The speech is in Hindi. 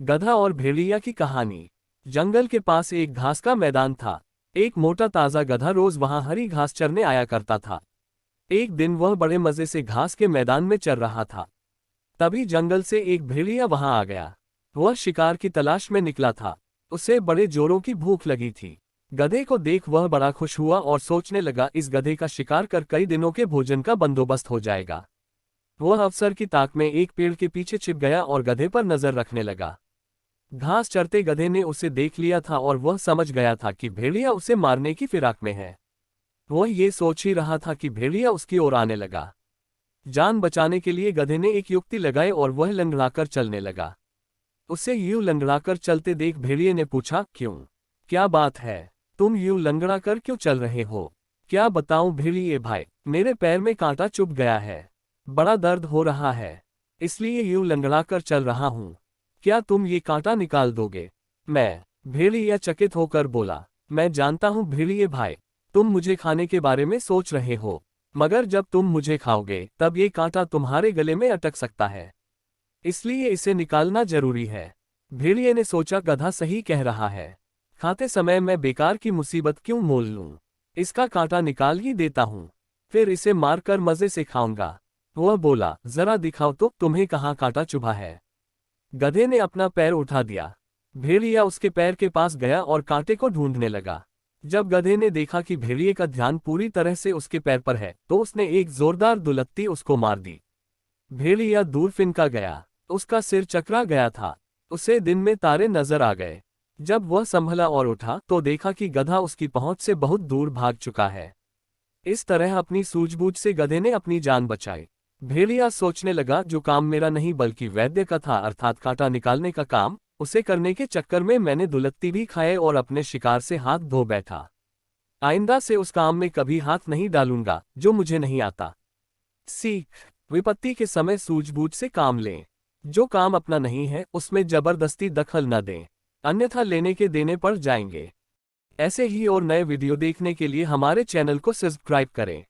गधा और भेड़िया की कहानी। जंगल के पास एक घास का मैदान था। एक मोटा ताजा गधा रोज वहां हरी घास चरने आया करता था। एक दिन वह बड़े मजे से घास के मैदान में चर रहा था। तभी जंगल से एक भेड़िया वहां आ गया। वह शिकार की तलाश में निकला था। उसे बड़े जोरों की भूख लगी थी। गधे को देख वह बड़ा खुश हुआ और सोचने लगा, इस गधे का शिकार कर कई दिनों के भोजन का बंदोबस्त हो जाएगा। वह अवसर की ताक में एक पेड़ के पीछे छिप गया और गधे पर नजर रखने लगा। घास चरते गधे ने उसे देख लिया था और वह समझ गया था कि भेड़िया उसे मारने की फिराक में है। वह ये सोच ही रहा था कि भेड़िया उसकी ओर आने लगा। जान बचाने के लिए गधे ने एक युक्ति लगाई और वह लंगड़ाकर चलने लगा। उसे यूं लंगड़ाकर चलते देख भेड़िए ने पूछा, क्यों? क्या बात है? तुम यूं लंगड़ाकर क्यों चल रहे हो? क्या बताऊं भेड़िए भाई, मेरे पैर में कांटा चुभ गया है। बड़ा दर्द हो रहा है, इसलिए यूं लंगड़ाकर चल रहा हूं। क्या तुम ये कांटा निकाल दोगे? भेड़िया चकित होकर बोला, मैं जानता हूं भेड़िए भाई, तुम मुझे खाने के बारे में सोच रहे हो, मगर जब तुम मुझे खाओगे तब ये कांटा तुम्हारे गले में अटक सकता है, इसलिए इसे निकालना जरूरी है। भेड़िए ने सोचा, गधा सही कह रहा है। खाते समय मैं बेकार की मुसीबत क्यों मोल लूं? इसका कांटा निकाल ही देता हूं, फिर इसे मारकर मजे से खाऊंगा। वह बोला, जरा दिखाओ तो तुम्हें कहाँ कांटा चुभा है। गधे ने अपना पैर उठा दिया। भेड़िया उसके पैर के पास गया और कांटे को ढूंढने लगा। जब गधे ने देखा कि भेड़िए का ध्यान पूरी तरह से उसके पैर पर है, तो उसने एक जोरदार दुलत्ती उसको मार दी। भेड़िया दूर फिनका गया। उसका सिर चकरा गया था। उसे दिन में तारे नजर आ गए। जब वह संभला और उठा तो देखा कि गधा उसकी पहुंच से बहुत दूर भाग चुका है। इस तरह अपनी सूझबूझ से गधे ने अपनी जान बचाई। भेड़िया सोचने लगा, जो काम मेरा नहीं बल्कि वैद्य का था, अर्थात कांटा निकालने का काम, उसे करने के चक्कर में मैंने दुलत्ती भी खाए और अपने शिकार से हाथ धो बैठा। आइंदा से उस काम में कभी हाथ नहीं डालूंगा जो मुझे नहीं आता। सीख, विपत्ति के समय सूझबूझ से काम लें। जो काम अपना नहीं है उसमें जबरदस्ती दखल न दें, अन्यथा लेने के देने पड़ जाएंगे। ऐसे ही और नए वीडियो देखने के लिए हमारे चैनल को सब्सक्राइब करें।